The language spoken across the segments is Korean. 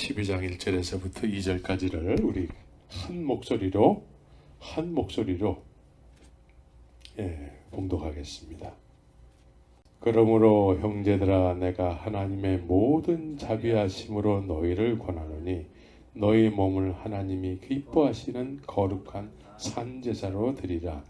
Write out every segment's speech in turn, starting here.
12장 1절에서부터 2절까지를 우리 한 목소리로 봉독하겠습니다. 그러므로 형제들아, 내가 하나님의 모든 자비하심으로 너희를 권하노니 너희 몸을 하나님이 기뻐하시는 거룩한 산제사로 드리라.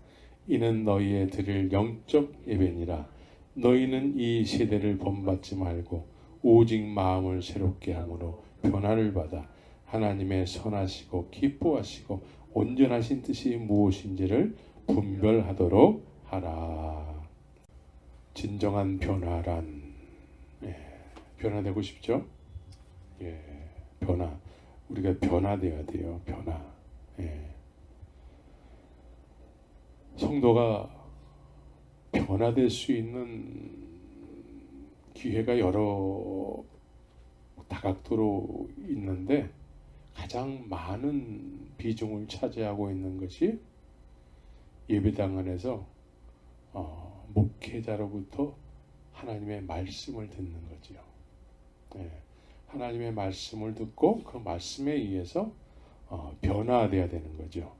이는 너희의 드릴 영적 예배니라. 너희는 이 세대를 본받지 말고 오직 마음을 새롭게 함으로 변화를 받아 하나님의 선하시고 기뻐하시고 온전하신 뜻이 무엇인지를 분별하도록 하라. 진정한 변화란, 변화되고 싶죠? 변화. 우리가 변화되어야 돼요. 변화. 성도가 변화될 수 있는 기회가 여러 다각도로 있는데 가장 많은 비중을 차지하고 있는 것이 예배당 안에서 목회자로부터 하나님의 말씀을 듣는 거지요. 하나님의 말씀을 듣고 그 말씀에 의해서 변화되어야 되는 거죠.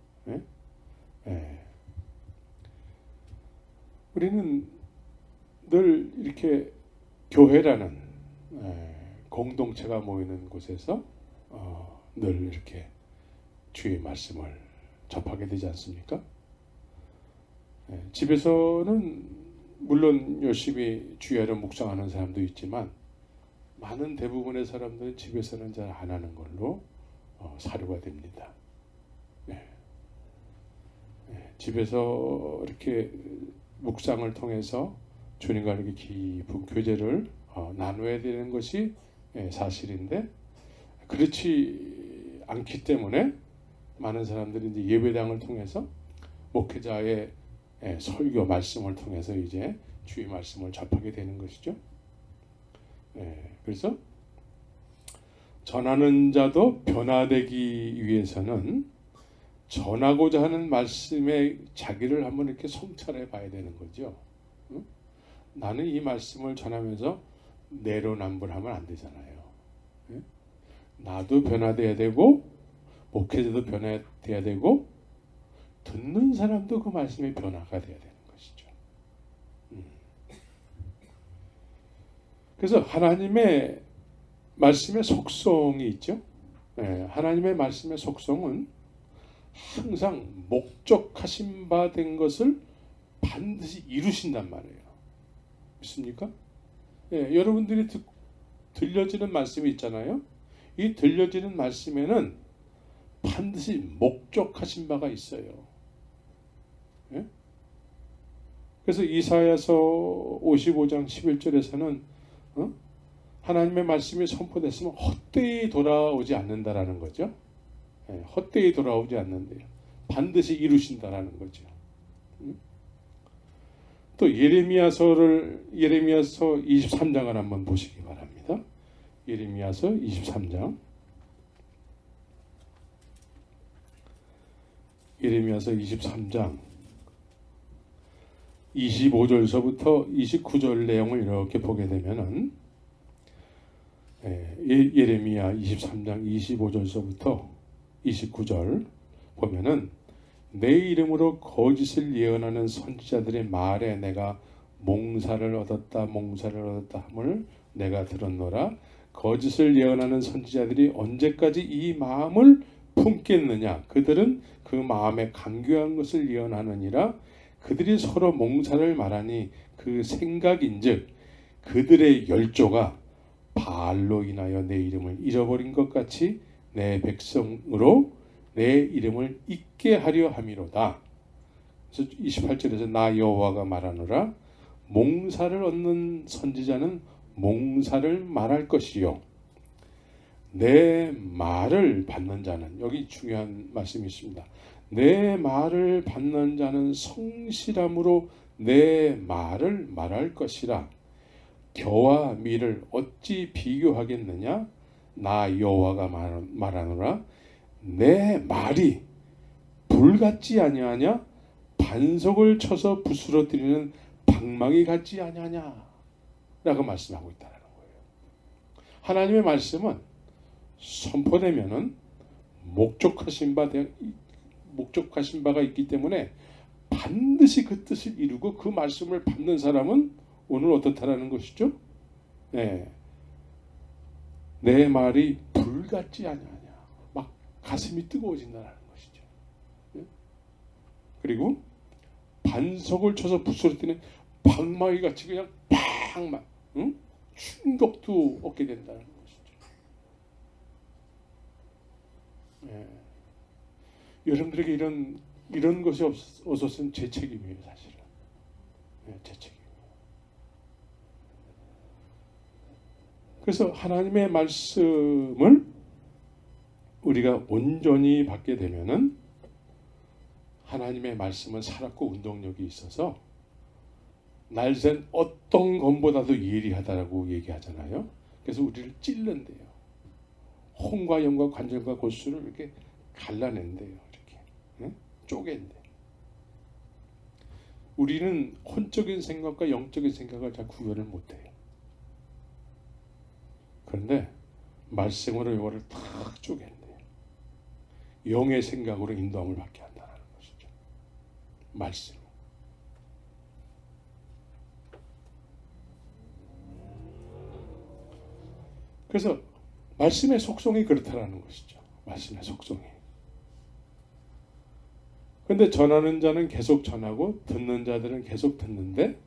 우리는 늘 이렇게 교회라는 공동체가 모이는 곳에서 늘 이렇게 주의 말씀을 접하게 되지 않습니까? 집에서는 물론 열심히 주야를 묵상하는 사람도 있지만 많은 대부분의 사람들은 집에서는 잘 안 하는 걸로 사료가 됩니다. 집에서 이렇게 묵상을 통해서 주님과 이렇게 깊은 교제를 나눠야 되는 것이 사실인데 그렇지 않기 때문에 많은 사람들이 이제 예배당을 통해서 목회자의 설교 말씀을 통해서 이제 주의 말씀을 접하게 되는 것이죠. 그래서 전하는 자도 변화되기 위해서는 전하고자 하는 말씀에 자기를 한번 이렇게 성찰해 봐야 되는 거죠. 나는 이 말씀을 전하면서 내로남불하면 안 되잖아요. 나도 변화돼야 되고 목회자도 변화돼야 되고 듣는 사람도 그 말씀에 변화가 돼야 되는 것이죠. 그래서 하나님의 말씀의 속성이 있죠. 하나님의 말씀의 속성은 항상 목적하신 바 된 것을 반드시 이루신단 말이에요. 믿습니까? 여러분들이 들려지는 말씀이 있잖아요. 이 들려지는 말씀에는 반드시 목적하신 바가 있어요. 그래서 이사야서 55장 11절에서는 하나님의 말씀이 선포됐으면 헛되이 돌아오지 않는다라는 거죠. 헛되이 돌아오지 않는데요. 반드시 이루신다라는 거죠. 또 예레미야서 23장을 한번 보시기 바랍니다. 예레미야서 23장. 예레미야서 23장 25절서부터 29절 내용을 이렇게 보게 되면은 예레미야 23장 25절서부터 29절 보면은 내 이름으로 거짓을 예언하는 선지자들의 말에 내가 몽사를 얻었다 함을 내가 들었노라. 거짓을 예언하는 선지자들이 언제까지 이 마음을 품겠느냐. 그들은 그 마음에 강교한 것을 예언하느니라. 그들이 서로 몽사를 말하니 그 생각인즉 그들의 열조가 바알로 인하여 내 이름을 잃어버린 것 같이 내 백성으로 내 이름을 잊게 하려 함이로다. 그래서 28절에서 나 여호와가 말하노라. 몽사를 얻는 선지자는 몽사를 말할 것이요 내 말을 받는 자는, 여기 중요한 말씀이 있습니다. 내 말을 받는 자는 성실함으로 내 말을 말할 것이라. 겨와 밀을 어찌 비교하겠느냐. 나 여호와가 말하노라. 내 말이 불 같지 아니하냐. 반석을 쳐서 부스러뜨리는 방망이 같지 아니하냐 라고 말씀하고 있다는 거예요. 하나님의 말씀은 선포되면은 목적하신 바가 있기 때문에 반드시 그 뜻을 이루고 그 말씀을 받는 사람은 오늘 어떻다라는 것이죠? 네. 내 말이 불같지 아니하냐. 막 가슴이 뜨거워진다는 것이죠. 네? 그리고 반석을 쳐서 부스러뜨리는 방망이 같이 그냥 팍막 응? 충격도 얻게 된다는 것이죠. 네. 여러분들에게 이런 것이 없었으면 제 책임이에요, 사실은. 네, 제 책임. 그래서 하나님의 말씀을 우리가 온전히 받게 되면은 하나님의 말씀은 살았고 운동력이 있어서 날쌘 어떤 검보다도 예리하다라고 얘기하잖아요. 그래서 우리를 찔른대요. 혼과 영과 관절과 골수를 이렇게 갈라낸대요. 이렇게 응? 쪼갠대. 우리는 혼적인 생각과 영적인 생각을 잘 구별을 못해요. 그런데 말씀으로 이거를 탁 쪼갠대요. 영의 생각으로 인도함을 받게 한다는 것이죠. 말씀. 그래서 말씀의 속성이 그렇다라는 것이죠. 말씀의 속성이. 그런데 전하는 자는 계속 전하고 듣는 자들은 계속 듣는데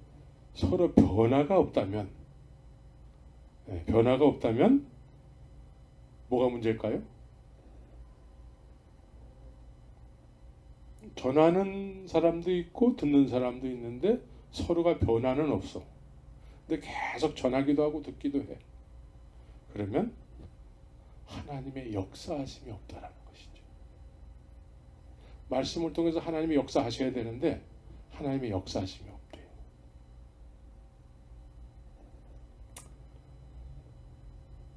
서로 변화가 없다면 뭐가 문제일까요? 전하는 사람도 있고 듣는 사람도 있는데 서로가 변화는 없어. 근데 계속 전하기도 하고 듣기도 해. 그러면 하나님의 역사하심이 없다라는 것이죠. 말씀을 통해서 하나님이 역사하셔야 되는데 하나님의 역사하심이 없대요.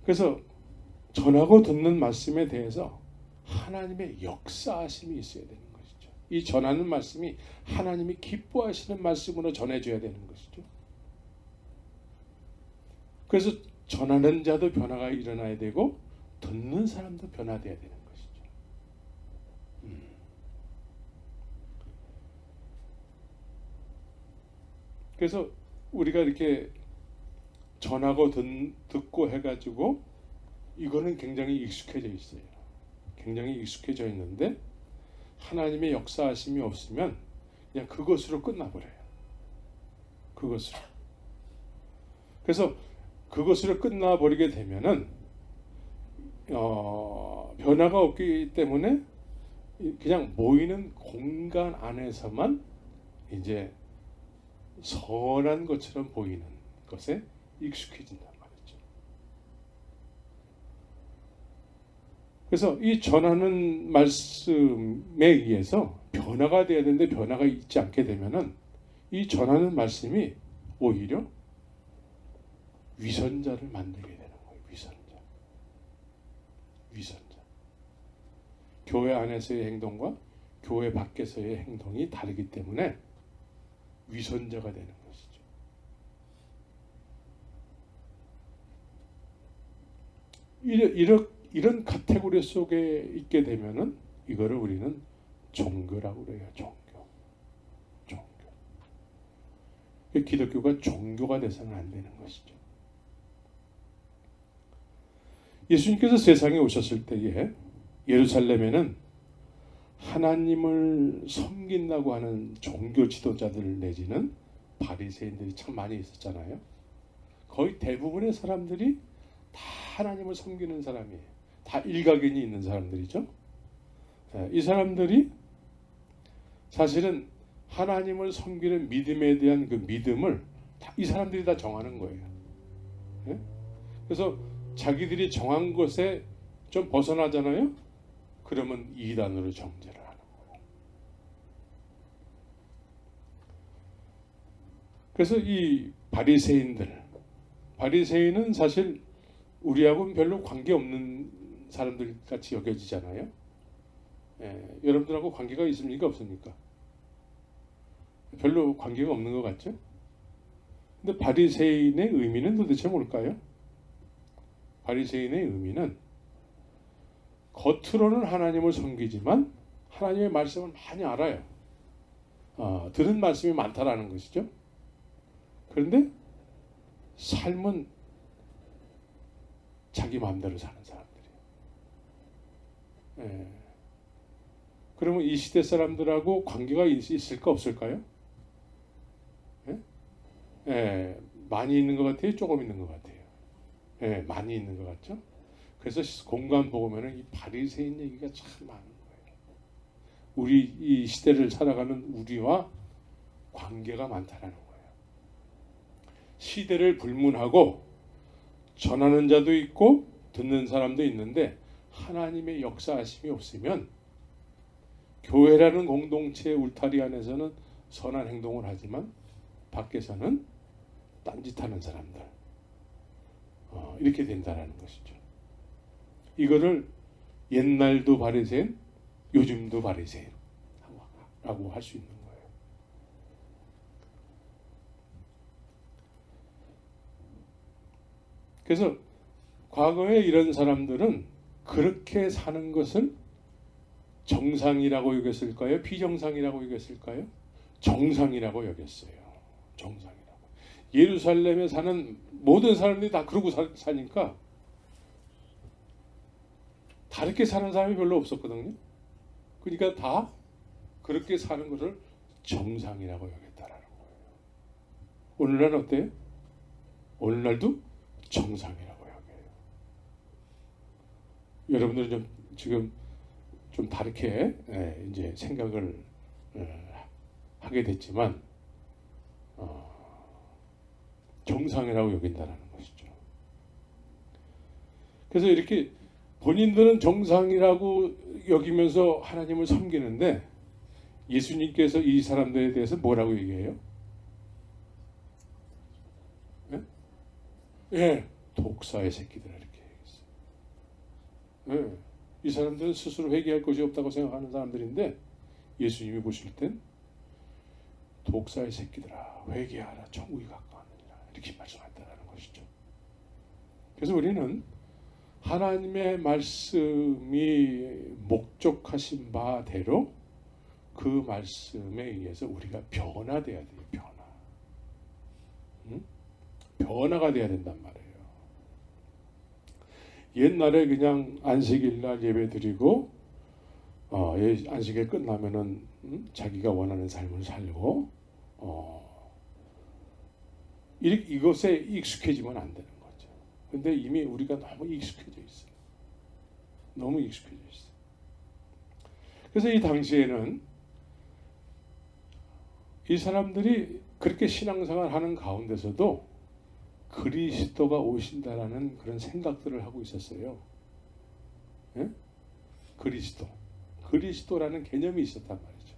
그래서 전하고 듣는 말씀에 대해서 하나님의 역사하심이 있어야 되는 것이죠. 이 전하는 말씀이 하나님이 기뻐하시는 말씀으로 전해져야 되는 것이죠. 그래서 전하는 자도 변화가 일어나야 되고 듣는 사람도 변화돼야 되는 것이죠. 그래서 우리가 이렇게 전하고 듣고 해가지고 이거는 굉장히 익숙해져 있어요. 굉장히 익숙해져 있는데 하나님의 역사하심이 없으면 그냥 그것으로 끝나버려요. 그것으로. 그래서 그것으로 끝나버리게 되면은 변화가 없기 때문에 그냥 모이는 공간 안에서만 이제 선한 것처럼 보이는 것에 익숙해진단 말이죠. 그래서 이 전하는 말씀에 의해서 변화가 돼야 되는데 변화가 있지 않게 되면은 이 전하는 말씀이 오히려 위선자를 만들게 되는 거예요. 위선자. 교회 안에서의 행동과 교회 밖에서의 행동이 다르기 때문에 위선자가 되는 것이죠. 이런 카테고리 속에 있게 되면은 이거를 우리는 종교라고 그래요. 종교. 기독교가 종교가 돼서는 안 되는 것이죠. 예수님께서 세상에 오셨을 때에 예루살렘에는 하나님을 섬긴다고 하는 종교 지도자들 내지는 바리새인들이 참 많이 있었잖아요. 거의 대부분의 사람들이 다 하나님을 섬기는 사람이에요. 다 일가견이 있는 사람들이죠. 이 사람들이 사실은 하나님을 섬기는 믿음에 대한 그 믿음을 이 사람들이 다 정하는 거예요. 그래서 자기들이 정한 것에 좀 벗어나잖아요. 그러면 이단으로 정죄를 하는 거예요. 그래서 이 바리새인은 사실 우리하고는 별로 관계없는 사람들 같이 여겨지잖아요. 여러분들하고 관계가 있습니까? 없습니까? 별로 관계가 없는 것 같죠? 근데 바리새인의 의미는 도대체 뭘까요? 바리새인의 의미는 겉으로는 하나님을 섬기지만 하나님의 말씀을 많이 알아요. 들은 말씀이 많다라는 것이죠. 그런데 삶은 자기 마음대로 사는 사람들이에요. 예. 그러면 이 시대 사람들하고 관계가 있을까 없을까요? 예? 예. 많이 있는 것 같아요? 조금 있는 것 같아요? 예. 많이 있는 것 같죠? 그래서 공간 보면은 이 바리새인 얘기가 참 많은 거예요. 우리 이 시대를 살아가는 우리와 관계가 많다라는 거예요. 시대를 불문하고 전하는 자도 있고 듣는 사람도 있는데 하나님의 역사하심이 없으면 교회라는 공동체의 울타리 안에서는 선한 행동을 하지만 밖에서는 딴짓하는 사람들 이렇게 된다라는 것이죠. 이거를 옛날도 바리새인, 요즘도 바리새인라고 할 수 있는 거예요. 그래서 과거에 이런 사람들은 그렇게 사는 것을 정상이라고 여겼을까요? 비정상이라고 여겼을까요? 정상이라고 여겼어요. 정상이라고. 예루살렘에 사는 모든 사람들이 다 그러고 사니까 다르게 사는 사람이 별로 없었거든요. 그러니까 다 그렇게 사는 것을 정상이라고 여겼다라는 거예요. 오늘날 어때요? 오늘날도 정상이라고 여겨요. 여러분들은 지금 좀 다르게 이제 생각을 하게 됐지만 정상이라고 여긴다는 것이죠. 그래서 이렇게 본인들은 정상이라고 여기면서 하나님을 섬기는데 예수님께서 이 사람들에 대해서 뭐라고 얘기해요? 독사의 새끼들 이렇게 얘기했어요. 이 사람들은 스스로 회개할 것이 없다고 생각하는 사람들인데 예수님이 보실 땐 독사의 새끼들아 회개하라 천국이 가까웠느니라 이렇게 말씀하셨다는 것이죠. 그래서 우리는 하나님의 말씀이 목적하신 바대로 그 말씀에 의해서 우리가 변화돼야 돼요. 변화가 돼야 된단 말이에요. 옛날에 그냥 안식일날 예배드리고 안식일 끝나면은 자기가 원하는 삶을 살고 이것에 익숙해지면 안 되는 거죠. 근데 이미 우리가 너무 익숙해져 있어요. 너무 익숙해져 있어요. 그래서 이 당시에는 이 사람들이 그렇게 신앙생활 하는 가운데서도 그리스도가 오신다라는 그런 생각들을 하고 있었어요. 예? 그리스도라는 개념이 있었단 말이죠.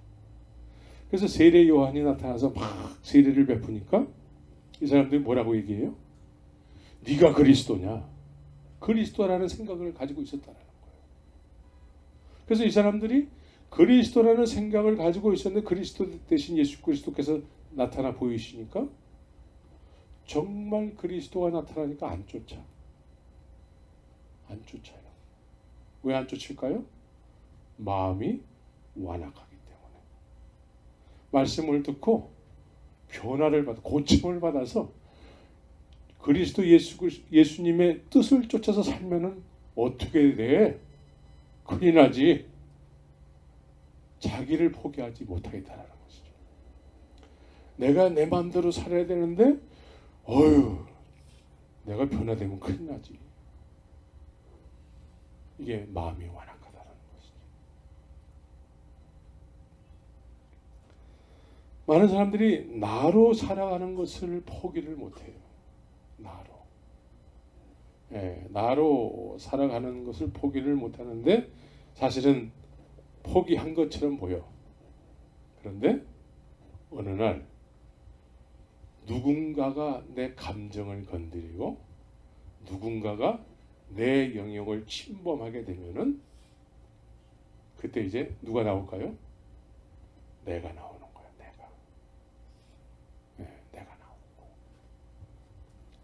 그래서 세례 요한이 나타나서 막 세례를 베푸니까 이 사람들이 뭐라고 얘기해요? 네가 그리스도냐? 그리스도라는 생각을 가지고 있었다는 거예요. 그래서 이 사람들이 그리스도라는 생각을 가지고 있었는데 그리스도 대신 예수 그리스도께서 나타나 보이시니까 정말 그리스도가 나타나니까 안 쫓아요. 왜 안 쫓을까요? 마음이 완악하기 때문에. 말씀을 듣고 변화를 받아 고침을 받아서 그리스도 예수님의 뜻을 쫓아서 살면은 어떻게 돼? 큰일 나지. 자기를 포기하지 못하겠다라는 것이죠. 내가 내 마음대로 살아야 되는데 내가 변화되면 큰일 나지. 이게 마음이 완악하다는 것이죠. 많은 사람들이 나로 살아가는 것을 포기를 못해요. 나로 살아가는 것을 포기를 못하는데 사실은 포기한 것처럼 보여. 그런데 어느 날 누군가가 내 감정을 건드리고 누군가가 내 영역을 침범하게 되면은 그때 이제 누가 나올까요? 내가 나오는 거야. 내가 나오고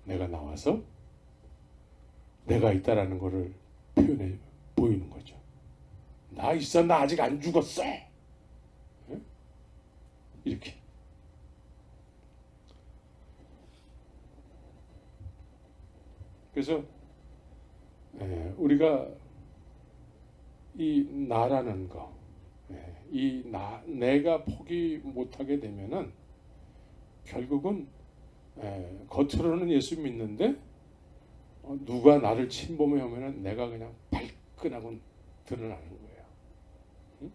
내가 나와서 내가 있다라는 것을 표현해 보이는 거죠. 나 있어, 나 아직 안 죽었어. 이렇게. 그래서 우리가 이 나라는 거, 내가 포기 못하게 되면은 결국은 겉으로는 예수 믿는데 누가 나를 침범해 오면은 내가 그냥 발끈하고 드러나는 거예요. 응?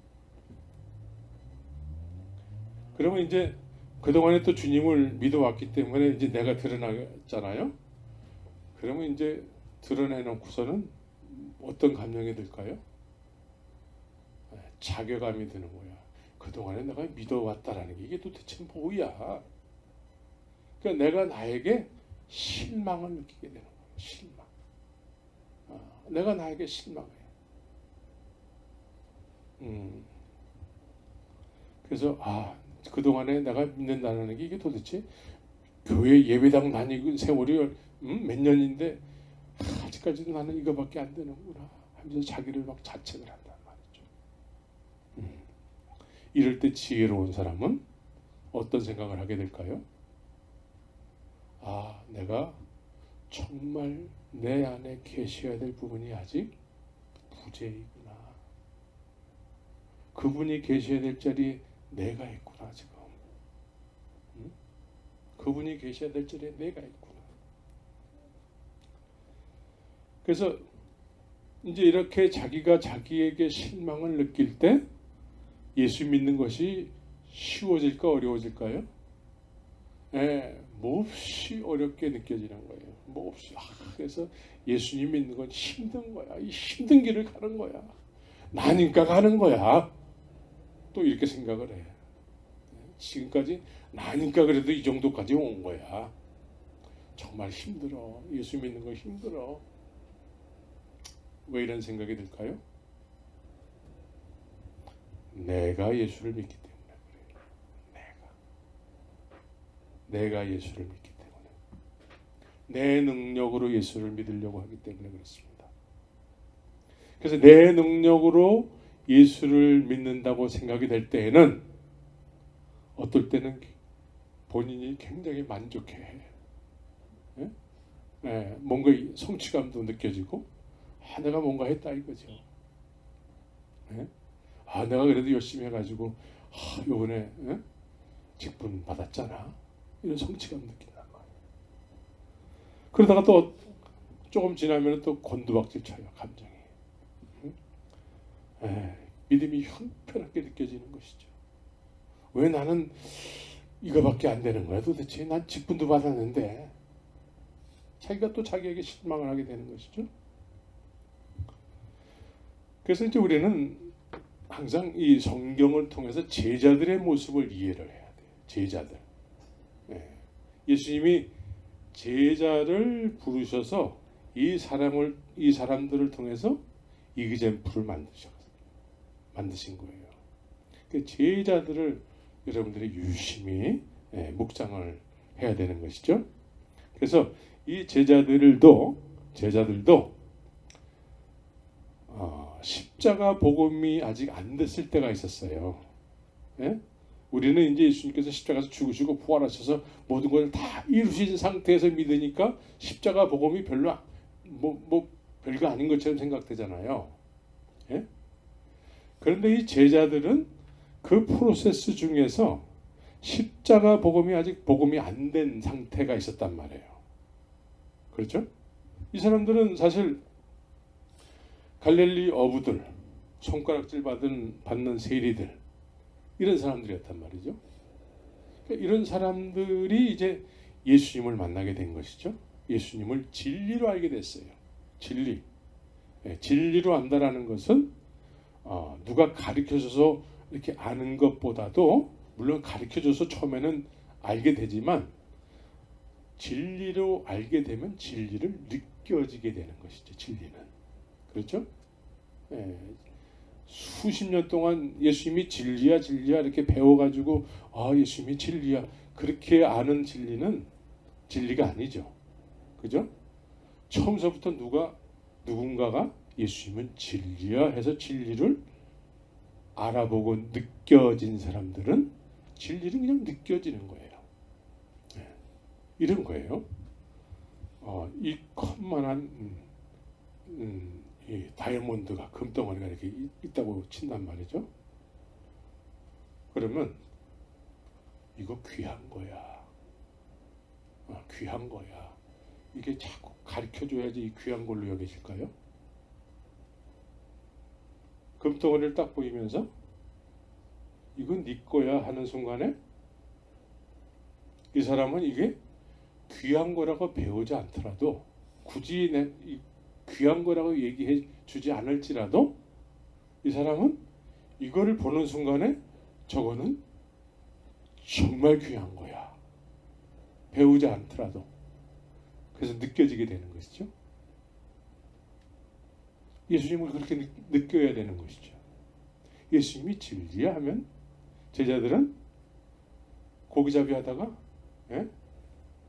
그러면 이제 그동안에 또 주님을 믿어왔기 때문에 이제 내가 드러나잖아요. 그러면 이제 드러내놓고서는 어떤 감정이 들까요? 자괴감이 드는 거야. 그동안에 내가 믿어왔다라는 게 이게 도대체 뭐야? 그러니까 내가 나에게 실망을 느끼게 되는 거예요. 실망. 내가 나에게 실망해. 그래서 그동안에 내가 믿는다는 게 이게 도대체 교회 예배당 다니고 세월이 몇 년인데 아직까지도 나는 이거밖에 안 되는구나 하면서 자기를 막 자책을 한단 말이죠. 이럴 때 지혜로운 사람은 어떤 생각을 하게 될까요? 내가 정말 내 안에 계셔야 될 부분이 아직 부재이구나. 그분이 계셔야 될 자리에 내가 있구나 지금. 그분이 계셔야 될 자리에 내가 있구나. 그래서 이제 이렇게 자기가 자기에게 실망을 느낄 때 예수 믿는 것이 쉬워질까 어려워질까요? 몹시 어렵게 느껴지는 거예요. 몹시. 그래서 예수님 믿는 건 힘든 거야. 이 힘든 길을 가는 거야. 나니까 가는 거야. 또 이렇게 생각을 해. 지금까지 나니까 그래도 이 정도까지 온 거야. 정말 힘들어. 예수 믿는 거 힘들어. 왜 이런 생각이 들까요? 내가 예수를 믿기 때문에 그래요. 내가 예수를 믿기 때문에, 내 능력으로 예수를 믿으려고 하기 때문에 그렇습니다. 그래서 내 능력으로 예수를 믿는다고 생각이 될 때에는 어떨 때는 본인이 굉장히 만족해. 뭔가 성취감도 느껴지고 내가 뭔가 했다 이거죠. 내가 그래도 열심히 해가지고 요번에 직분 받았잖아. 이런 성취감 느낀단 말이에요. 그러다가 또 조금 지나면 또 곤두박질 쳐요. 감정이. 믿음이 형편없게 느껴지는 것이죠. 왜 나는 이거밖에 안 되는 거야 도대체. 난 직분도 받았는데. 자기가 또 자기에게 실망을 하게 되는 것이죠. 그래서 이제 우리는 항상 이 성경을 통해서 제자들의 모습을 이해를 해야 돼요. 제자들. 예수님이 제자를 부르셔서 이 사람들을 통해서 이그젬플을 만드신 거예요. 그 제자들을 여러분들이 유심히 묵상을 해야 되는 것이죠. 그래서 이 제자들도 십자가 복음이 아직 안 됐을 때가 있었어요. 우리는 이제 예수님께서 십자가에서 죽으시고 부활하셔서 모든 것을 다 이루신 상태에서 믿으니까 십자가 복음이 별로 별거 아닌 것처럼 생각되잖아요. 그런데 이 제자들은 그 프로세스 중에서 십자가 복음이 아직 복음이 안 된 상태가 있었단 말이에요. 그렇죠? 이 사람들은 사실 갈릴리 어부들, 손가락질 받는 세리들, 이런 사람들이었단 말이죠. 그러니까 이런 사람들이 이제 예수님을 만나게 된 것이죠. 예수님을 진리로 알게 됐어요. 진리. 진리로 안다라는 것은 누가 가르쳐줘서 이렇게 아는 것보다도, 물론 가르쳐줘서 처음에는 알게 되지만 진리로 알게 되면 진리를 느껴지게 되는 것이죠. 진리는. 그렇죠? 수십 년 동안 예수님이 진리야 이렇게 배워가지고 예수님이 진리야 그렇게 아는 진리는 진리가 아니죠. 그죠? 처음서부터 누군가가 예수님은 진리야 해서 진리를 알아보고 느껴진 사람들은 진리는 그냥 느껴지는 거예요. 이런 거예요. 이 컵만한 이 다이아몬드가 금덩어리가 이렇게 있다고 친단 말이죠. 그러면 이거 귀한 거야. 귀한 거야. 이게 자꾸 가르쳐줘야지 이 귀한 걸로 여겨질까요? 금덩어리를 딱 보이면서 이건 네 거야 하는 순간에 이 사람은 이게 귀한 거라고 배우지 않더라도 굳이 귀한 거라고 얘기해 주지 않을지라도 이 사람은 이거를 보는 순간에 저거는 정말 귀한 거야. 배우지 않더라도. 그래서 느껴지게 되는 것이죠. 예수님을 그렇게 느껴야 되는 것이죠. 예수님이 진리야 하면 제자들은 고기잡이 하다가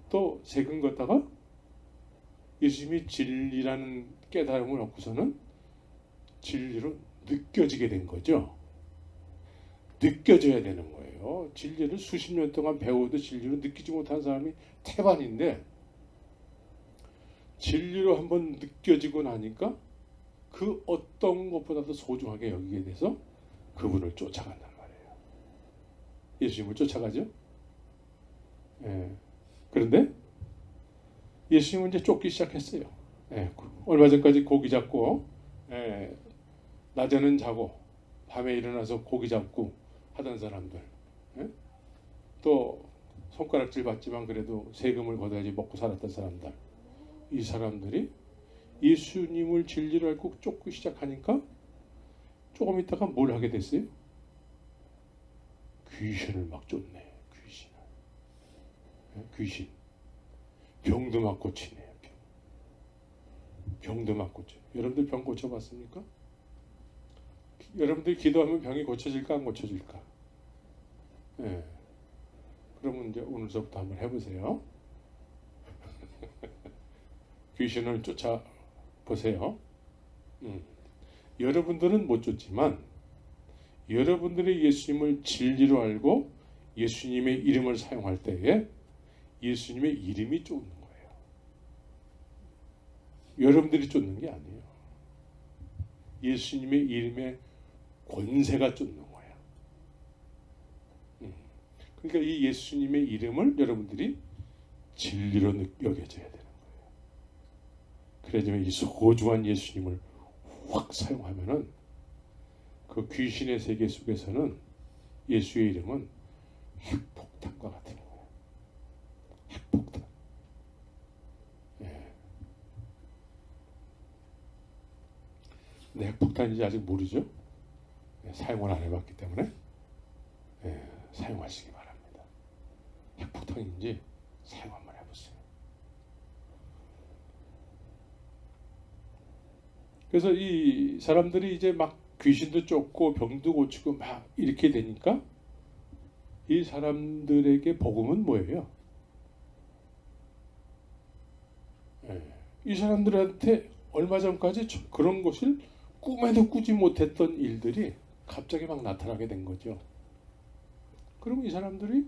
또 세금 걷다가 예수님이 진리라는 깨달음을 얻고서는 진리로 느껴지게 된 거죠. 느껴져야 되는 거예요. 진리를 수십 년 동안 배워도 진리로 느끼지 못한 사람이 태반인데 진리로 한번 느껴지고 나니까 그 어떤 것보다도 소중하게 여기게 돼서 그분을 쫓아간단 말이에요. 예수님을 쫓아가죠. 그런데 예수님은 이제 쫓기 시작했어요. 얼마 전까지 고기 잡고 낮에는 자고 밤에 일어나서 고기 잡고 하던 사람들, 또 손가락질 받지만 그래도 세금을 걷어야지 먹고 살았던 사람들, 이 사람들이 예수님을 진리로 알고 쫓기 시작하니까 조금 있다가 뭘 하게 됐어요? 귀신을 막 쫓네. 귀신. 병도 막 고치네요. 병도 막 고쳐. 여러분들 병 고쳐봤습니까? 여러분들 기도하면 병이 고쳐질까 안 고쳐질까? 그러면 이제 오늘서부터 한번 해보세요. 귀신을 쫓아보세요. 여러분들은 못 쫓지만 여러분들이 예수님을 진리로 알고 예수님의 이름을 사용할 때에 예수님의 이름이 쫓는 거예요. 여러분들이 쫓는 게 아니에요. 예수님의 이름의 권세가 쫓는 거예요. 그러니까 이 예수님의 이름을 여러분들이 진리로 여겨져야 되는 거예요. 그래야지만 이 소중한 예수님을 확 사용하면은 그 귀신의 세계 속에서는 예수의 이름은 핵폭탄과 같은 거예요. 핵폭탄. 근데 핵폭탄인지 아직 모르죠. 사용을 안 해봤기 때문에 사용하시기 바랍니다. 핵폭탄인지 사용 한번 해보세요. 그래서 이 사람들이 이제 막 귀신도 쫓고 병도 고치고 막 이렇게 되니까 이 사람들에게 복음은 뭐예요? 이 사람들한테 얼마 전까지 그런 것을 꿈에도 꾸지 못했던 일들이 갑자기 막 나타나게 된 거죠. 그럼 이 사람들이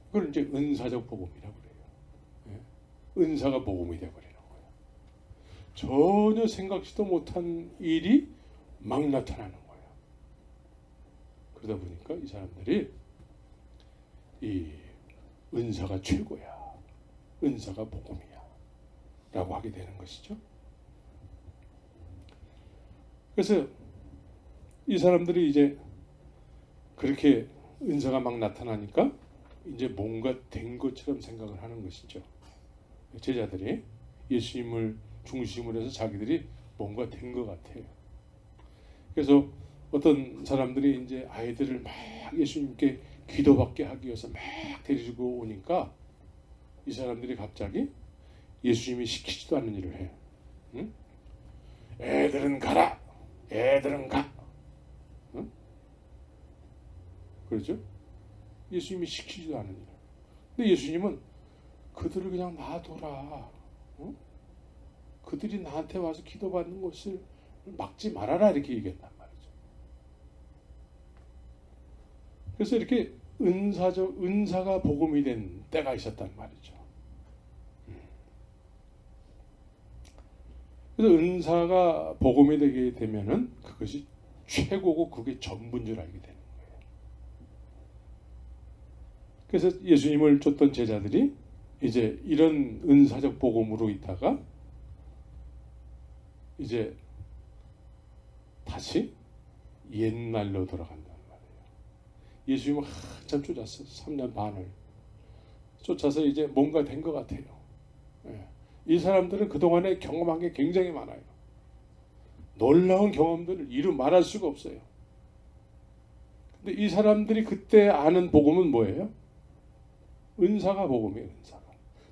그걸 이제 은사적 복음이라고 그래요. 은사가 복음이 되어버리는 거예요. 전혀 생각지도 못한 일이 막 나타나는 거예요. 그러다 보니까 이 사람들이 이 은사가 최고야, 은사가 복음이야 라고 하게 되는 것이죠. 그래서 이 사람들이 이제 그렇게 은사가 막 나타나니까 이제 뭔가 된 것처럼 생각을 하는 것이죠. 제자들이 예수님을 중심으로 해서 자기들이 뭔가 된 것 같아요. 그래서 어떤 사람들이 이제 아이들을 막 예수님께 기도받게 하기 위해서 막 데리고 오니까 이 사람들이 갑자기 예수님이 시키지도 않는 일을 해요. 응? 애들은 가라. 애들은 가. 응? 그렇죠? 예수님이 시키지도 않는 일. 근데 예수님은 그들을 그냥 놔둬라. 응? 그들이 나한테 와서 기도받는 것을 막지 말아라 이렇게 얘기했단 말이죠. 그래서 이렇게 은사가 복음이 된 때가 있었단 말이죠. 그래서 은사가 복음이 되게 되면은 그것이 최고고 그게 전부인 줄 알게 되는 거예요. 그래서 예수님을 쫓던 제자들이 이제 이런 은사적 복음으로 있다가 이제 다시 옛날로 돌아간단 말이에요. 예수님을 한참 쫓았어요. 3년 반을 쫓아서 이제 뭔가 된 것 같아요. 예. 이 사람들은 그동안에 경험한 게 굉장히 많아요. 놀라운 경험들을 이루 말할 수가 없어요. 근데 이 사람들이 그때 아는 복음은 뭐예요? 은사가 복음이에요. 은사가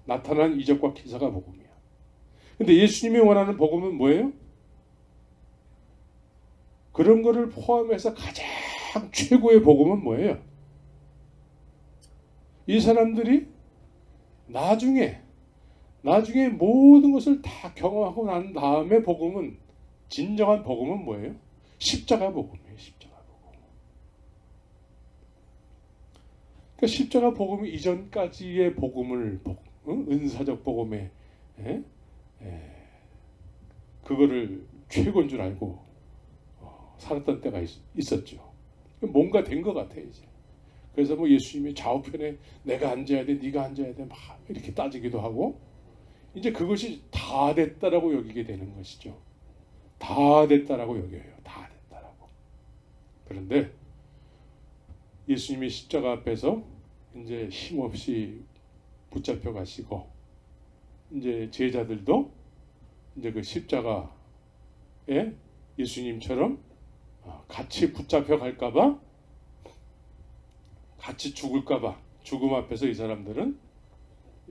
나타난 이적과 기사가 복음이야. 근데 예수님이 원하는 복음은 뭐예요? 그런 거를 포함해서 가장 최고의 복음은 뭐예요? 이 사람들이 나중에 모든 것을 다 경험하고 난 다음에 복음은, 진정한 복음은 뭐예요? 십자가 복음이에요. 십자가 복음. 그러니까 십자가 복음 이전까지의 복음을 은사적 복음에 그거를 최고인 줄 알고 살았던 때가 있었죠. 뭔가 된 것 같아요 이제. 그래서 뭐 예수님이 좌우편에 내가 앉아야 돼, 네가 앉아야 돼, 막 이렇게 따지기도 하고, 이제 그것이 다 됐다라고 여기게 되는 것이죠. 다 됐다라고 여겨요. 다 됐다라고. 그런데 예수님이 십자가 앞에서 이제 힘없이 붙잡혀 가시고, 이제 제자들도 이제 그 십자가에 예수님처럼 같이 붙잡혀 갈까봐, 같이 죽을까봐, 죽음 앞에서 이 사람들은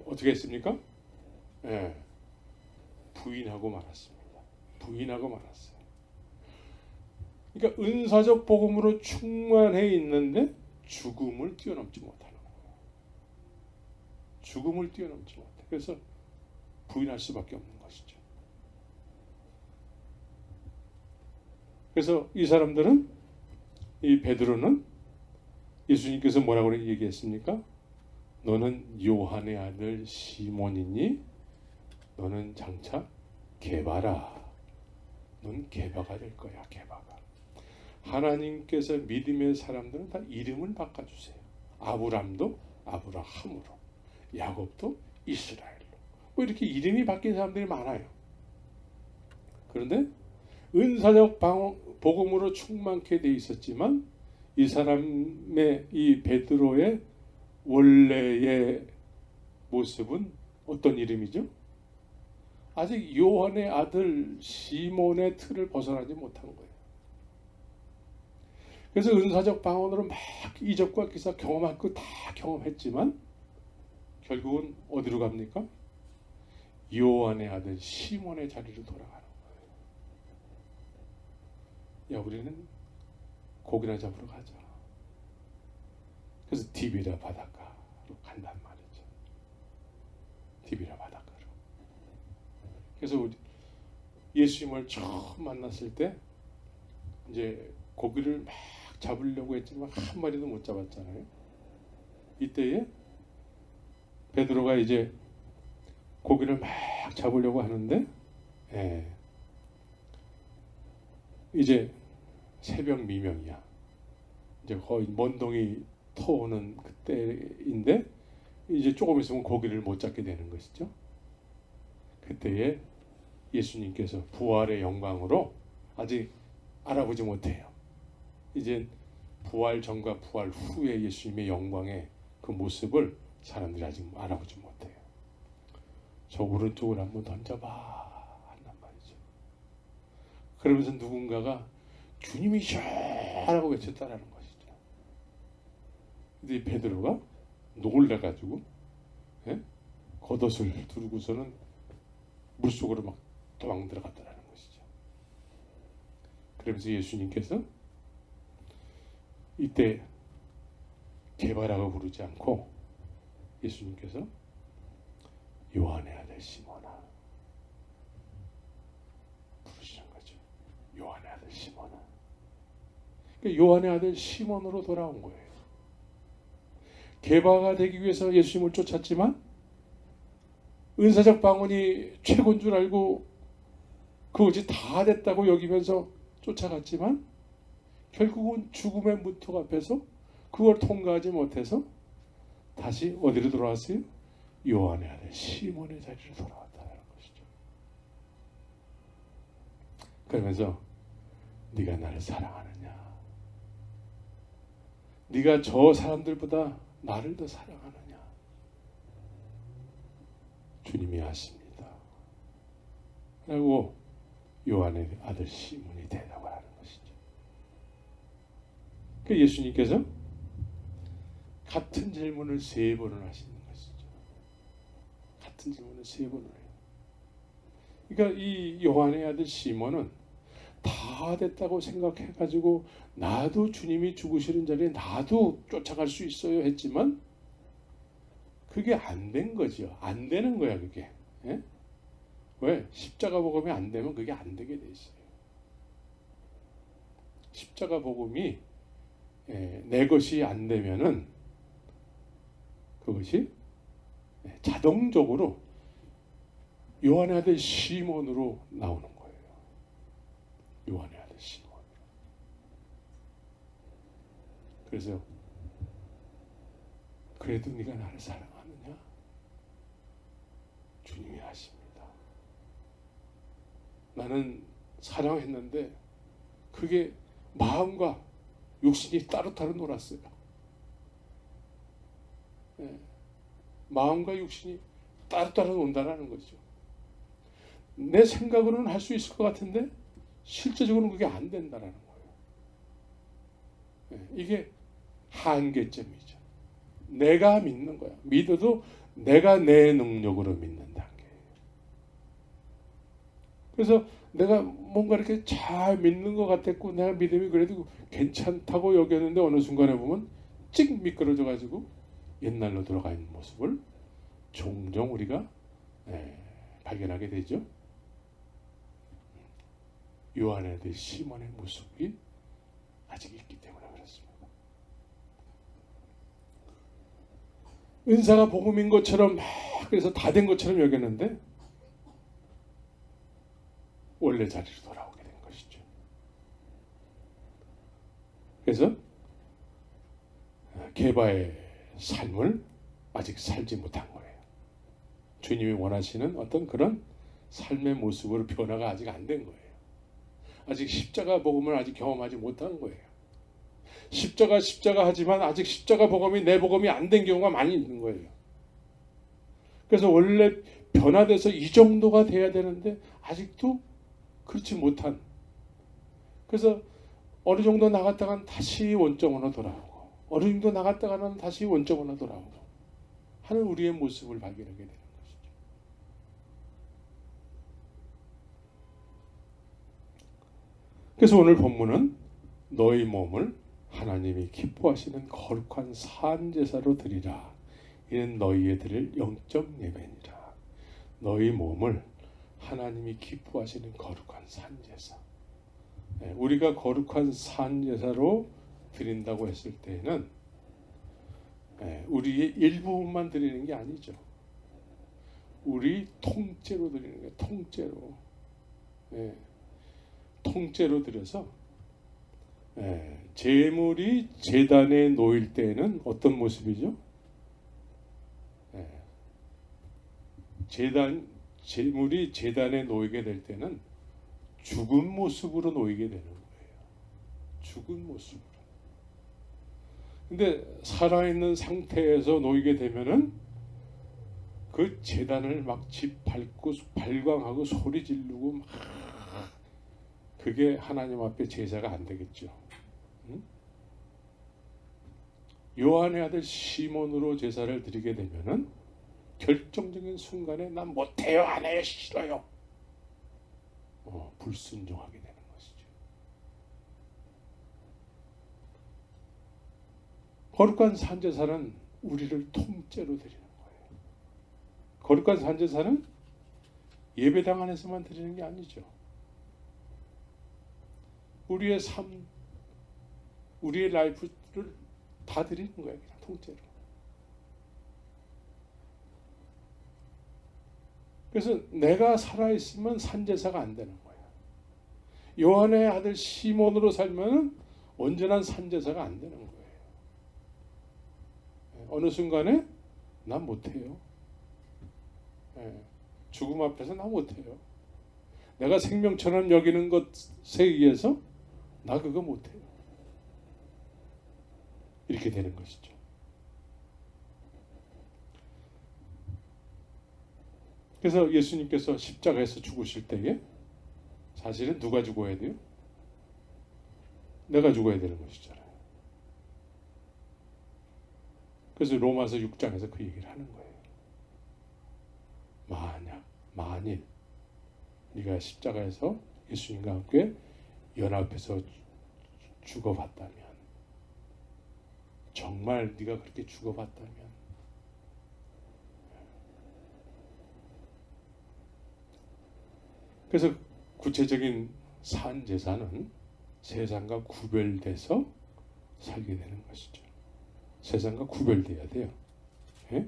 어떻게 했습니까? 부인하고 말았습니다. 부인하고 말았어요. 그러니까 은사적 복음으로 충만해 있는데 죽음을 뛰어넘지 못하는 거예요. 죽음을 뛰어넘지 못해. 그래서 부인할 수밖에 없는 것이죠. 그래서 이 사람들은, 이 베드로는 예수님께서 뭐라고 얘기했습니까? 너는 요한의 아들 시몬이니 너는 장차 게바라. 넌 게바가 될 거야. 게바가. 하나님께서 믿음의 사람들은 다 이름을 바꿔주세요. 아브람도 아브라함으로, 야곱도 이스라엘로. 뭐 이렇게 이름이 바뀐 사람들이 많아요. 그런데 은사적 복음으로 충만케 돼 있었지만 이 사람의, 이 베드로의 원래의 모습은 어떤 이름이죠? 아직 요한의 아들 시몬의 틀을 벗어나지 못한 거예요. 그래서 은사적 방언으로 막 이적과 기사 경험할 거 다 경험했지만 결국은 어디로 갑니까? 요한의 아들 시몬의 자리로 돌아가는 거예요. 야, 우리는 고기나 잡으러 가자. 그래서 디비라 바닷가로 간단 말이죠. 디비라 바닷가로. 그래서 예수님을 처음 만났을 때 이제 고기를 막 잡으려고 했지만 한 마리도 못 잡았잖아요. 이때에 베드로가 이제 고기를 막 잡으려고 하는데 이제 새벽 미명이야. 이제 거의 먼동이 터오는 그때인데 이제 조금 있으면 고기를 못 잡게 되는 것이죠. 그때에 예수님께서 부활의 영광으로, 아직 알아보지 못해요. 이제 부활 전과 부활 후의 예수님의 영광의 그 모습을 사람들이 아직 알아보지 못해요. 저 오른쪽을 한번 던져봐 한단 말이죠. 그러면서 누군가가 주님이셔라고 외쳤다라는 것이죠. 근데 이 베드로가 놀라가지고 겉옷을 두르고서는 물속으로 막 도망 들어갔다라는 것이죠. 그러면서 예수님께서 이때 게바라고 부르지 않고 예수님께서 요한의 아들 시몬아 부르시는 거죠. 요한의 아들 시몬아. 그러니까 요한의 아들 시몬으로 돌아온 거예요. 게바가 되기 위해서 예수님을 쫓았지만 은사적 방언이 최고인 줄 알고 그것이 다 됐다고 여기면서 쫓아갔지만 결국은 죽음의 문턱 앞에서 그걸 통과하지 못해서 다시 어디로 돌아왔어요? 요한의 아들 시몬의 자리로 돌아왔다는 것이죠. 그러면서 네가 나를 사랑하느냐? 네가 저 사람들보다 나를 더 사랑하느냐? 주님이 아십니다. 라고 요한의 아들 시몬이 대답을 하는 것이죠. 그 예수님께서 같은 질문을 3번을 하시는 것이죠. 같은 질문을 3번을 해요. 그러니까 이 요한의 아들 시몬은 다 됐다고 생각해가지고 나도 주님이 죽으시는 자리에 나도 쫓아갈 수 있어요 했지만 그게 안 된 거죠. 안 되는 거야 그게. 예? 왜? 십자가 복음이 안 되면 그게 안 되게 돼 있어요. 십자가 복음이 내 것이 안 되면은 그것이 자동적으로 요한의 아들 시몬으로 나오는 거예요. 요한의 아들 시몬. 그래서 그래도 네가 나를 사랑하느냐? 주님이 아십니다. 나는 사랑했는데 그게 마음과 육신이 따로따로 놀았어요. 마음과 육신이 따로따로 논다라는 거죠. 내 생각으로는 할 수 있을 것 같은데 실제적으로는 그게 안 된다라는 거예요. 이게 한계점이죠. 내가 믿는 거야. 믿어도 내가 내 능력으로 믿는 단계예요. 그래서 내가 뭔가 이렇게 잘 믿는 것 같았고 내가 믿음이 그래도 괜찮다고 여겼는데 어느 순간에 보면 찍 미끄러져 가지고 옛날로 돌아가 있는 모습을 종종 우리가 발견하게 되죠. 요한의 아들 시몬의 모습이 아직 있기 때문에 그렇습니다. 은사가 복음인 것처럼 막 그래서 다 된 것처럼 여겼는데 원래 자리로 돌아오게 된 것이죠. 그래서 게바의 삶을 아직 살지 못한 거예요. 주님이 원하시는 어떤 그런 삶의 모습으로 변화가 아직 안 된 거예요. 아직 십자가 복음을 아직 경험하지 못한 거예요. 십자가 하지만 아직 십자가 복음이 내 복음이 안 된 경우가 많이 있는 거예요. 그래서 원래 변화돼서 이 정도가 돼야 되는데 아직도 그렇지 못한. 그래서 어느 정도 나갔다가는 다시 원점으로 돌아오고 어느 정도 나갔다가는 다시 원점으로 돌아오고 하는 우리의 모습을 발견하게 되는 것이죠. 그래서 오늘 본문은 너희 몸을 하나님이 기뻐하시는 거룩한 산제사로 드리라. 이는 너희에 드릴 영적 예배니라. 너희 몸을 하나님이 기뻐하시는 거룩한 산제사. 우리가 거룩한 산제사로 드린다고 했을 때에는 우리의 일부분만 드리는 게 아니죠. 우리 통째로 드리는 거예요. 통째로. 통째로 드려서 제물이 제단에 놓일 때에는 어떤 모습이죠? 제물이 제단에 놓이게 될 때는 죽은 모습으로 놓이게 되는 거예요. 죽은 모습으로. 근데 살아있는 상태에서 놓이게 되면은 그 제단을 막 짓밟고 발광하고 소리 지르고 막 그게 하나님 앞에 제사가 안 되겠죠. 응? 요한의 아들 시몬으로 제사를 드리게 되면은 결정적인 순간에 난 못해요, 안 해요, 싫어요. 불순종하게 되는 것이죠. 거룩한 산제사는 우리를 통째로 드리는 거예요. 거룩한 산제사는 예배당 안에서만 드리는 게 아니죠. 우리의 삶, 우리의 라이프를 다 드리는 거예요. 그냥 통째로. 그래서 내가 살아있으면 산제사가 안 되는 거예요. 요한의 아들 시몬으로 살면 온전한 산제사가 안 되는 거예요. 어느 순간에 나 못해요. 죽음 앞에서 나 못해요. 내가 생명처럼 여기는 것에 의해서 나 그거 못해요. 이렇게 되는 것이죠. 그래서 예수님께서 십자가에서 죽으실 때에 사실은 누가 죽어야 돼요? 내가 죽어야 되는 것이잖아요. 그래서 로마서 6장에서 그 얘기를 하는 거예요. 만일 네가 십자가에서 예수님과 함께 연합해서 죽어봤다면, 정말 네가 그렇게 죽어봤다면, 그래서 구체적인 산제사는 세상과 구별돼서 살게 되는 것이죠. 세상과 구별돼야 돼요. 예?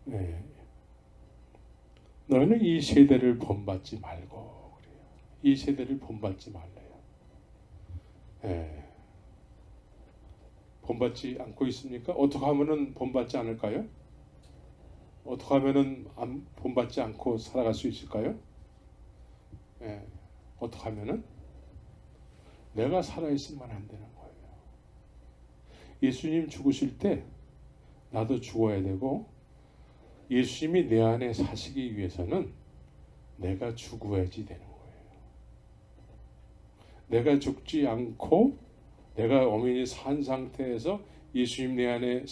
네. 너희는 이 세대를 본받지 말고 그래요. 이 세대를 본받지 말래요. 예. 본받지 않고 있습니까? 어떻게 하면은 본받지 않을까요? 어떻게 하면은 본받지 않고 살아갈 수 있을까요? 예. 어떻게 하면은 내가 살아있으면 안 되는 거예요. 예수님 죽으실 때 나도 죽어야 되고, 예수님이 내 안에 사시기 위해서는 내가 죽어야지 되는 거예요. 내가 죽지 않고 내가 엄연히 산 상태에서 예수님 내 안에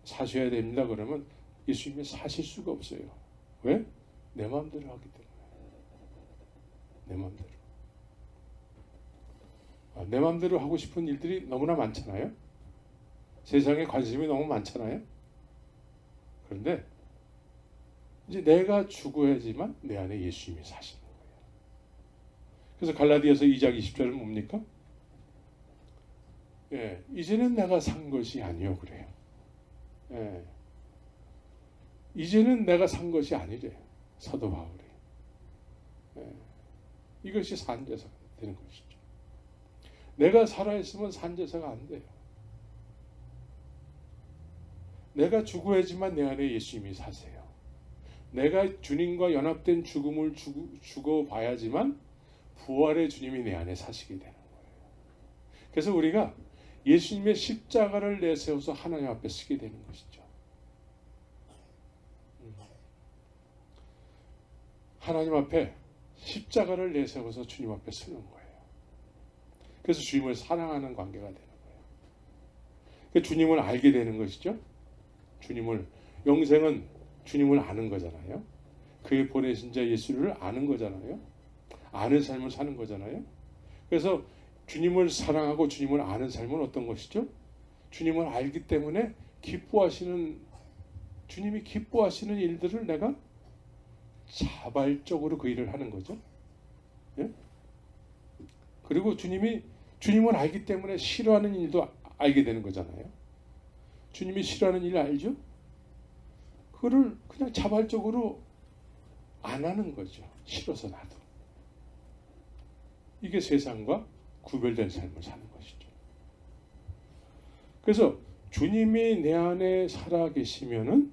사셔야 됩니다. 그러면 예수님이 사실 수가 없어요. 왜? 내 마음대로 하기 때문에. 내 마음대로. 내 마음대로 하고 싶은 일들이 너무나 많잖아요. 세상에 관심이 너무 많잖아요. 그런데 이제 내가 죽어야지만 내 안에 예수님이 사시는 거예요. 그래서 갈라디아서 2장 20절은 뭡니까? 예, 이제는 내가 산 것이 아니요 그래요. 예, 이제는 내가 산 것이 아니래요. 사도 바울이. 예, 이것이 산제사가 되는 것이죠. 내가 살아있으면 산제사가 안 돼요. 내가 죽어야지만 내 안에 예수님이 사세요. 내가 주님과 연합된 죽음을 죽어봐야지만 부활의 주님이 내 안에 사시게 되는 거예요. 그래서 우리가 예수님의 십자가를 내세워서 하나님 앞에 서게 되는 것이죠. 하나님 앞에 십자가를 내세워서 주님 앞에 서는 거예요. 그래서 주님을 사랑하는 관계가 되는 거예요. 그러니까 주님을 알게 되는 것이죠. 영생은 주님을 아는 거잖아요. 그의 보내신 자 예수를 아는 거잖아요. 아는 삶을 사는 거잖아요. 그래서 주님을 사랑하고 주님을 아는 삶은 어떤 것이죠? 주님을 알기 때문에 주님이 기뻐하시는 일들을 내가 자발적으로 그 일을 하는 거죠. 예? 그리고 주님을 알기 때문에 싫어하는 일도 알게 되는 거잖아요. 주님이 싫어하는 일 알죠? 그거를 그냥 자발적으로 안 하는 거죠. 싫어서 나도. 이게 세상과 구별된 삶을 사는 것이죠. 그래서 주님이 내 안에 살아 계시면은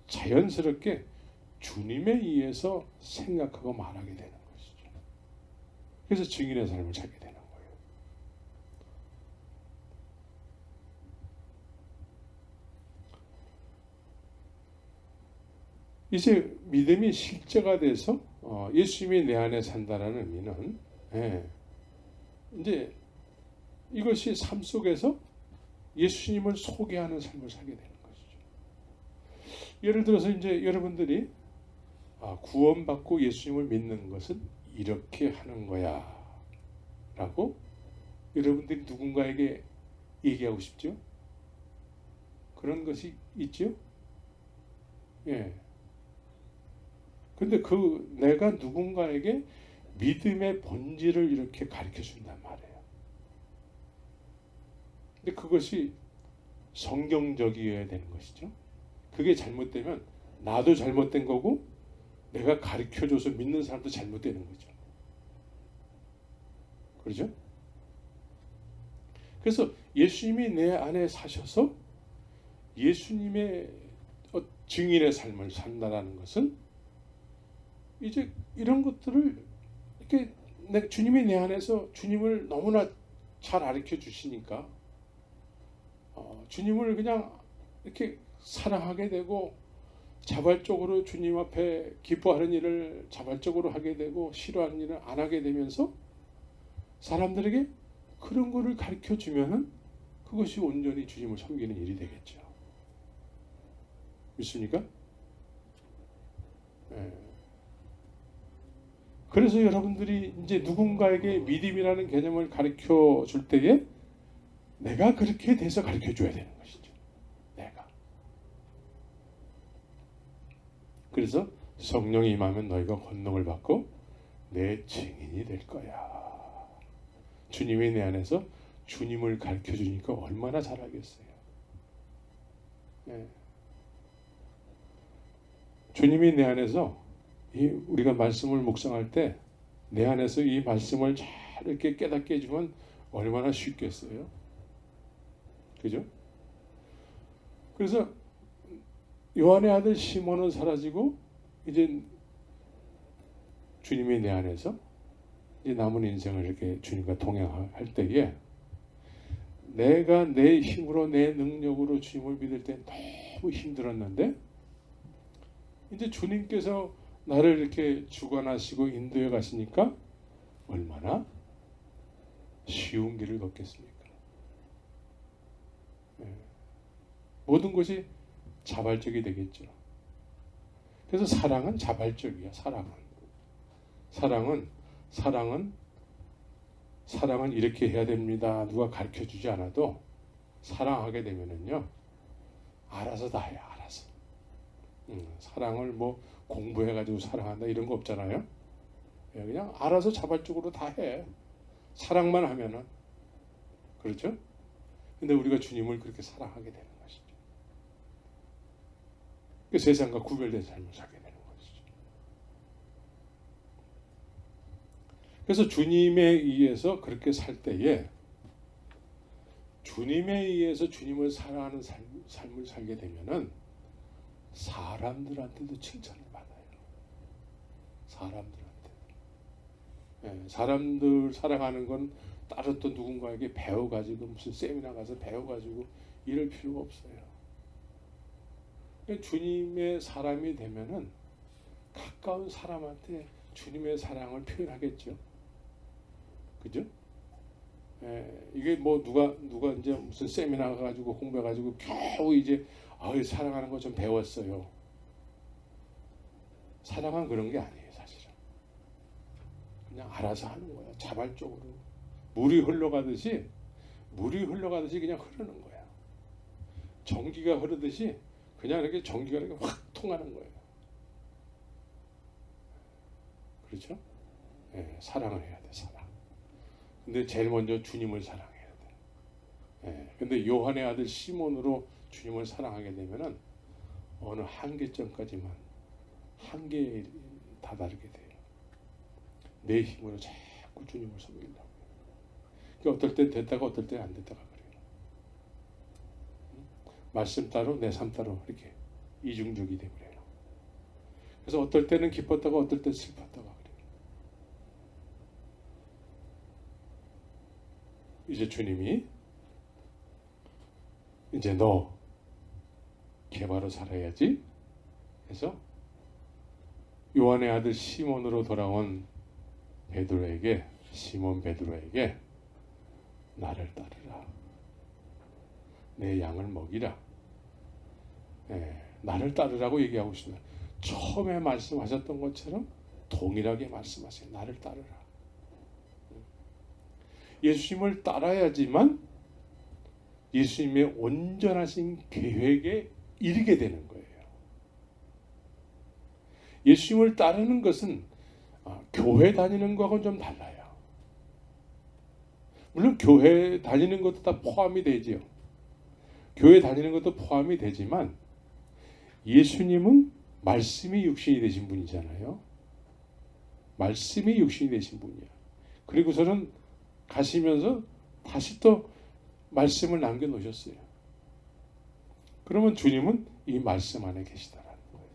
자연스럽게 주님에 의해서 생각하고 말하게 되는 것이죠. 그래서 증인의 삶을 살게 되는 거예요. 이제 믿음이 실제가 돼서 예수님이 내 안에 산다라는 의미는 이제 이것이 삶 속에서 예수님을 소개하는 삶을 살게 되는 것이죠. 예를 들어서 이제 여러분들이 구원받고 예수님을 믿는 것은 이렇게 하는 거야 라고 여러분들이 누군가에게 얘기하고 싶죠? 그런 것이 있죠? 예. 근데 내가 누군가에게 믿음의 본질을 이렇게 가르쳐 준단 말이에요. 근데 그것이 성경적이어야 되는 것이죠. 그게 잘못되면 나도 잘못된 거고 내가 가르쳐줘서 믿는 사람도 잘못되는 거죠. 그렇죠? 그래서 예수님이 내 안에 사셔서 예수님의 증인의 삶을 산다는 것은 이제 이런 것들을 이렇게 주님이 내 안에서 주님을 너무나 잘 가르쳐 주시니까 주님을 그냥 이렇게 사랑하게 되고 자발적으로 주님 앞에 기뻐하는 일을 자발적으로 하게 되고 싫어하는 일을 안 하게 되면서 사람들에게 그런 거를 가르쳐 주면은 그것이 온전히 주님을 섬기는 일이 되겠죠. 믿습니까? 네. 그래서 여러분들이 이제 누군가에게 믿음이라는 개념을 가르쳐 줄 때에 내가 그렇게 돼서 가르쳐 줘야 되는 것이죠. 내가. 그래서 성령이 임하면 너희가 권능을 받고 내 증인이 될 거야. 주님이 내 안에서 주님을 가르쳐 주니까 얼마나 잘하겠어요. 네. 주님이 내 안에서 우리가 말씀을 묵상할 때 내 안에서 이 말씀을 잘 이렇게 깨닫게 해주면 얼마나 쉽겠어요. 그죠? 그래서 요한의 아들 시몬은 사라지고 이제 주님이 내 안에서 이제 남은 인생을 이렇게 주님과 동행할 때에 내가 내 힘으로 내 능력으로 주님을 믿을 때 너무 힘들었는데 이제 주님께서 나를 이렇게 주관하시고 인도해 가시니까 얼마나 쉬운 길을 걷겠습니까? 네. 모든 것이 자발적이 되겠죠. 그래서 사랑은 자발적이야. 사랑은 이렇게 해야 됩니다. 누가 가르쳐 주지 않아도 사랑하게 되면은요 알아서 다 해. 알아서. 사랑을 뭐 공부해가지고 사랑한다 이런 거 없잖아요. 그냥 알아서 자발적으로 다 해. 사랑만 하면은. 그렇죠? 근데 우리가 주님을 그렇게 사랑하게 되는 것이죠. 그 세상과 구별된 삶을 살게 되는 것이죠. 그래서 주님에 의해서 그렇게 살 때에 주님에 의해서 주님을 사랑하는 삶을 살게 되면은 사람들한테도 칭찬을 받아요. 사람들 사랑하는 건 따로 또 누군가에게 배워가지고 무슨 세미나 가서 배워가지고 이럴 필요가 없어요. 주님의 사람이 되면은 가까운 사람한테 주님의 사랑을 표현하겠죠. 그죠? 이게 뭐 누가 이제 무슨 세미나 가지고 공부해가지고 겨우 이제 사랑하는 거 좀 배웠어요. 사랑은 그런 게 아니에요, 사실은. 그냥 알아서 하는 거야, 자발적으로. 물이 흘러가듯이 그냥 흐르는 거야. 전기가 흐르듯이 그냥 이렇게 전기가 이렇게 확 통하는 거예요. 그렇죠? 사랑을 해야 돼, 사랑. 근데 제일 먼저 주님을 사랑해야 돼. 근데 요한의 아들 시몬으로 주님을 사랑하게 되면은 어느 한계점까지만 한계에 다다르게 돼요. 내 힘으로 자꾸 주님을 섬기려고. 그러니까 어떨 땐 됐다가 어떨 땐 안 됐다가 그래요. 말씀 따로 내 삶 따로 이렇게 이중적이 되버려요. 그래서 어떨 때는 기뻤다가 어떨 때 슬펐다가 그래요. 이제 주님이 이제 너 개바로 살아야지 해서 요한의 아들 시몬으로 돌아온 시몬 베드로에게 나를 따르라. 내 양을 먹이라. 나를 따르라고 얘기하고 있습니다. 처음에 말씀하셨던 것처럼 동일하게 말씀하세요. 나를 따르라. 예수님을 따라야지만 예수님의 온전하신 계획에 이르게 되는 거예요. 예수님을 따르는 것은 교회 다니는 거하고는 좀 달라요. 물론 교회 다니는 것도 다 포함이 되지요. 교회 다니는 것도 포함이 되지만 예수님은 말씀이 육신이 되신 분이잖아요. 말씀이 육신이 되신 분이야. 그리고서는 가시면서 다시 또 말씀을 남겨놓으셨어요. 그러면 주님은 이 말씀 안에 계시다라는 거예요.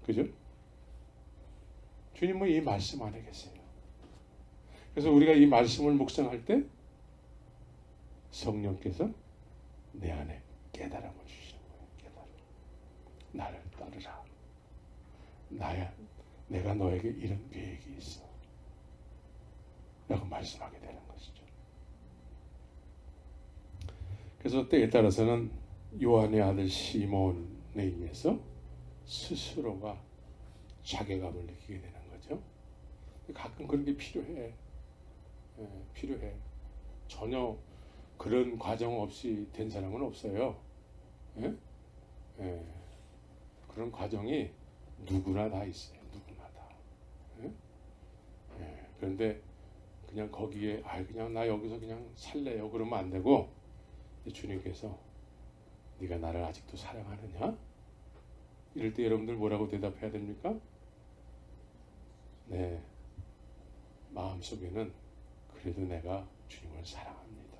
그죠? 주님은 이 말씀 안에 계세요. 그래서 우리가 이 말씀을 묵상할 때 성령께서 내 안에 깨달음을 주시는 거예요. 깨달음. 나를 따르라. 나야, 내가 너에게 이런 계획이 있어. 라고 말씀하게 되는 것이죠. 그래서 때에 따라서는 요한의 아들 시몬에 의해서 스스로가 자괴감을 느끼게 되는 거죠. 가끔 그런 게 필요해. 필요해. 전혀 그런 과정 없이 된 사람은 없어요. 그런 과정이 누구나 다 있어요. 누구나 다. 그런데 그냥 거기에 그냥 나 여기서 그냥 살래요. 그러면 안 되고 주님께서 네가 나를 아직도 사랑하느냐? 이럴 때 여러분들 뭐라고 대답해야 됩니까? 네, 마음속에는 그래도 내가 주님을 사랑합니다.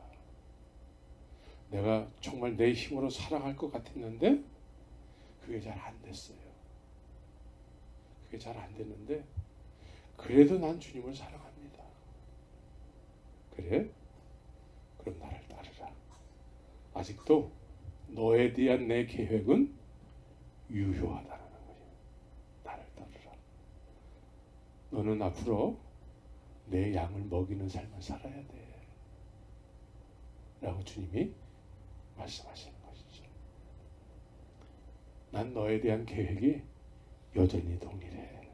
내가 정말 내 힘으로 사랑할 것 같았는데 그게 잘 안 됐어요. 그게 잘 안 됐는데 그래도 난 주님을 사랑합니다. 그래? 그럼 나를 따르라. 아직도 너에 대한 내 계획은 유효하다는 거예요. 나를 따르라. 너는 앞으로 내 양을 먹이는 삶을 살아야 돼. 라고 주님이 말씀하시는 것이죠. 난 너에 대한 계획이 여전히 동일해.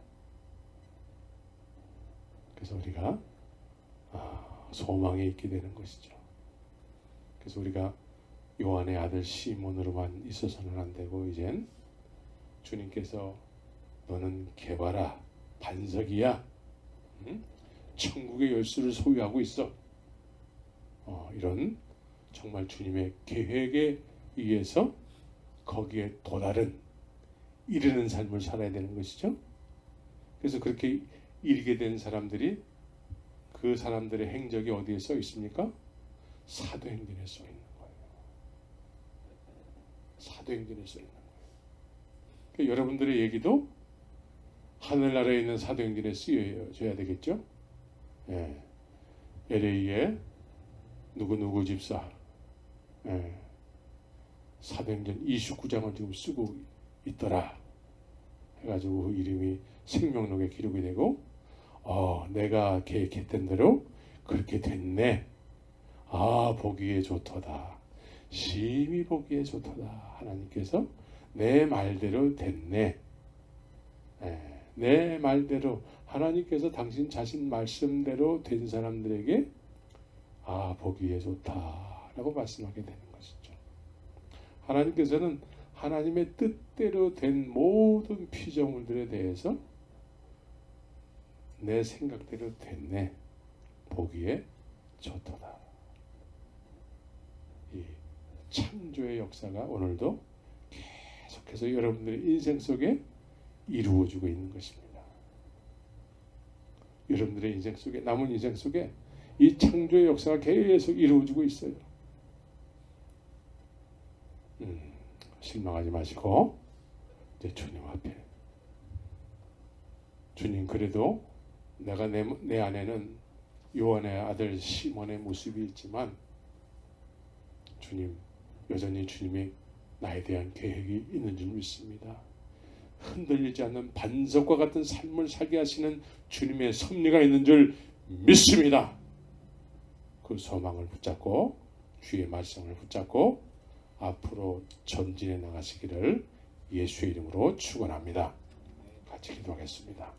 그래서 우리가 소망에 있게 되는 것이죠. 그래서 우리가 요한의 아들 시몬으로만 있어서는 안 되고 이젠 주님께서 너는 개바라 반석이야. 천국의 열쇠를 소유하고 있어. 이런 정말 주님의 계획에 의해서 거기에 이르는 삶을 살아야 되는 것이죠. 그래서 그렇게 이르게 된 사람들이 그 사람들의 행적이 어디에 써 있습니까? 사도행전에 써 있는 거예요. 사도행전에 써 있는 거예요. 그러니까 여러분들의 얘기도 하늘나라에 있는 사도행전에 쓰여져야 되겠죠. LA에 누구 집사 사도행전 29장을 지금 쓰고 있더라 해가지고 그 이름이 생명록에 기록이 되고 내가 계획했던 대로 그렇게 됐네. 보기에 좋도다. 심히 보기에 좋도다. 하나님께서 내 말대로 됐네. 내 말대로 하나님께서 당신 자신 말씀대로 된 사람들에게 보기에 좋다라고 말씀하게 되는 것이죠. 하나님께서는 하나님의 뜻대로 된 모든 피조물들에 대해서 내 생각대로 됐네. 보기에 좋도다. 이 창조의 역사가 오늘도 계속해서 여러분들의 인생 속에 이루어지고 있는 것입니다. 여러분들의 인생 속에, 남은 인생 속에 이 창조의 역사가 계속 이루어지고 있어요. 실망하지 마시고 이제 주님 앞에, 주님 그래도 내가 내 안에는 요한의 아들 시몬의 모습이 있지만 주님, 여전히 주님의 나에 대한 계획이 있는 줄 믿습니다. 흔들리지 않는 반석과 같은 삶을 살게 하시는 주님의 섭리가 있는 줄 믿습니다. 그 소망을 붙잡고 주의 말씀을 붙잡고 앞으로 전진해 나가시기를 예수의 이름으로 축원합니다. 같이 기도하겠습니다.